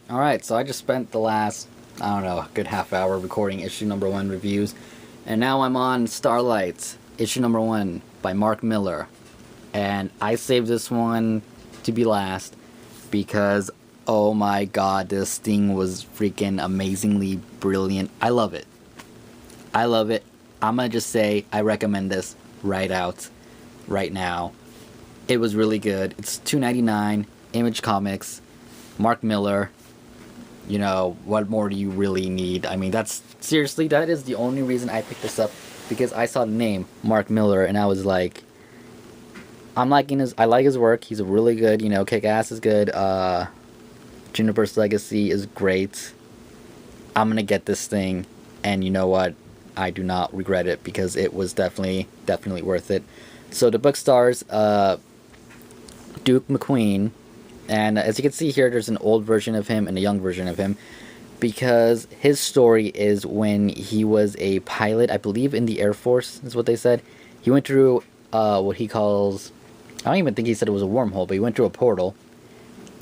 Alright, so I just spent the last, I don't know, a good half hour recording issue number 1 reviews. And now I'm on StarLight, issue number 1 by Mark Millar. And I saved this one to be last because, oh my god, this thing was freaking amazingly brilliant. I love it. I love it. I'm gonna just say I recommend this right out, right now. It was really good. It's $2.99, Image Comics, Mark Millar. You know, what more do you really need? I mean, that is the only reason I picked this up, because I saw the name Mark Millar and I was like, I like his work. He's a really good, Kick-Ass is good. Juniper's Legacy is great. I'm gonna get this thing, and you know what? I do not regret it, because it was definitely worth it. So the book stars Duke McQueen. And as you can see here, there's an old version of him and a young version of him, because his story is when he was a pilot, I believe in the Air Force, is what they said. He went through what he calls, I don't even think he said it was a wormhole, but he went through a portal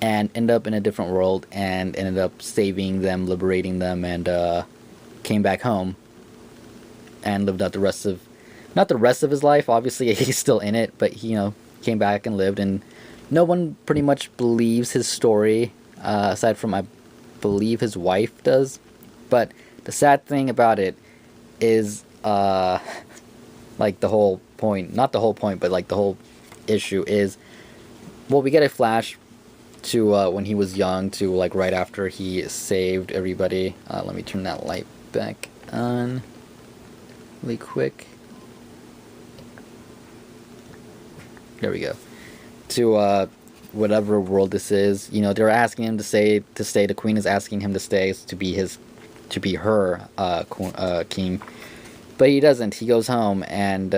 and ended up in a different world and ended up saving them, liberating them, and came back home and lived out the rest of, not the rest of his life, obviously he's still in it, but he, came back and lived, and no one pretty much believes his story, aside from, I believe, his wife does. But the sad thing about it is, like, the whole point, not the whole point, but like the whole issue is, well, we get a flash to when he was young, to like right after he saved everybody. Let me turn that light back on really quick. There we go. To whatever world this is, they're asking him to stay. The queen is asking him to stay to be her king, but he doesn't. He goes home, and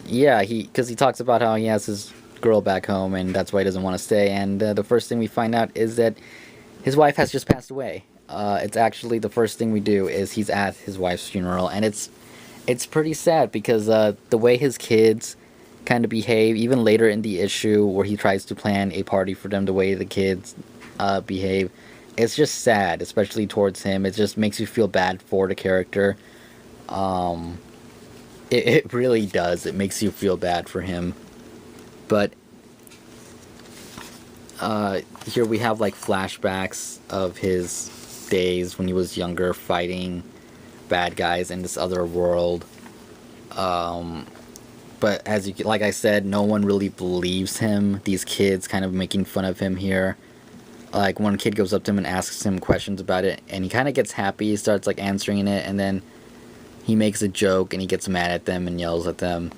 yeah, because he talks about how he has his girl back home, and that's why he doesn't want to stay. And the first thing we find out is that his wife has just passed away. It's actually the first thing we do is he's at his wife's funeral, and it's pretty sad, because the way his kids kind of behave, even later in the issue where he tries to plan a party for them, the way the kids behave, it's just sad, especially towards him. It just makes you feel bad for the character. It really does. It makes you feel bad for him. But here we have like flashbacks of his days when he was younger, fighting bad guys in this other world. But like I said, no one really believes him. These kids kind of making fun of him here. Like, one kid goes up to him and asks him questions about it, and he kind of gets happy. He starts like answering it, and then he makes a joke and he gets mad at them and yells at them.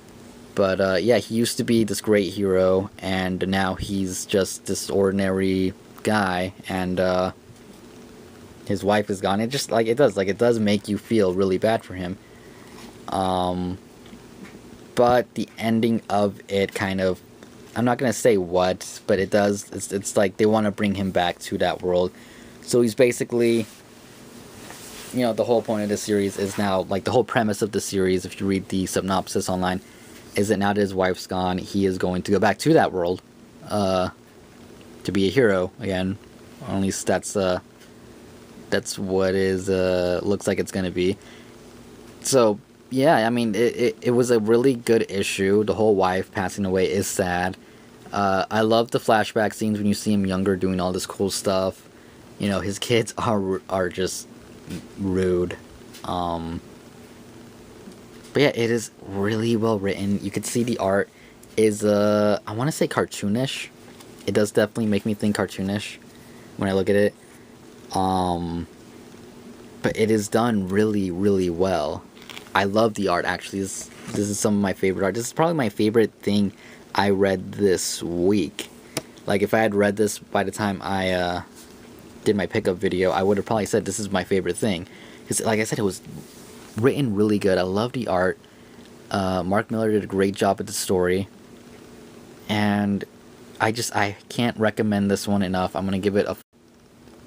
But yeah, he used to be this great hero, and now he's just this ordinary guy, and his wife is gone. It just it does make you feel really bad for him. But the ending of it kind of, I'm not going to say what, but it does, it's like they want to bring him back to that world. So he's basically, the whole point of this series is now, like the whole premise of the series, if you read the synopsis online, is that now that his wife's gone, he is going to go back to that world, to be a hero again. Or at least that's what is, looks like it's going to be. So, yeah, I mean, it was a really good issue. The whole wife passing away is sad. I love the flashback scenes when you see him younger doing all this cool stuff. His kids are just rude. But yeah, it is really well written. You can see the art is, I want to say cartoonish. It does definitely make me think cartoonish when I look at it. But it is done really, really well. I love the art, actually. This is some of my favorite art. This is probably my favorite thing I read this week. Like, if I had read this by the time I did my pickup video, I would have probably said this is my favorite thing. Because, like I said, it was written really good. I love the art. Mark Millar did a great job with the story. And I can't recommend this one enough. I'm going to give it a...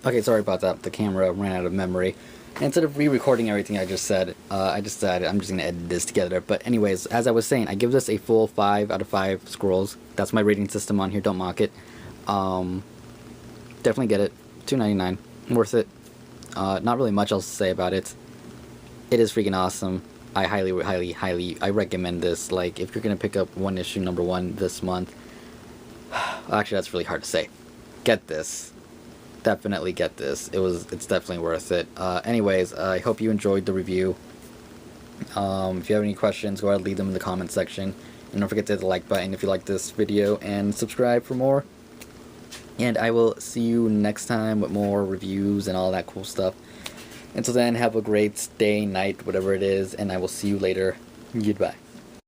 Okay, sorry about that. The camera ran out of memory. Instead of re-recording everything I just said, I just decided I'm just going to edit this together. But anyways, as I was saying, I give this a full 5 out of 5 squirrels. That's my rating system on here, don't mock it. definitely get it. $2.99, worth it. Not really much else to say about it. It is freaking awesome. I highly I recommend this. Like, if you're gonna pick up one issue #1 this month, actually that's really hard to say. Get this. Definitely get this. It's definitely worth it. Anyways, I hope you enjoyed the review. If you have any questions, go ahead and leave them in the comment section. And don't forget to hit the like button if you like this video, and subscribe for more. And I will see you next time with more reviews and all that cool stuff. Until then, have a great day, night, whatever it is, and I will see you later. Goodbye.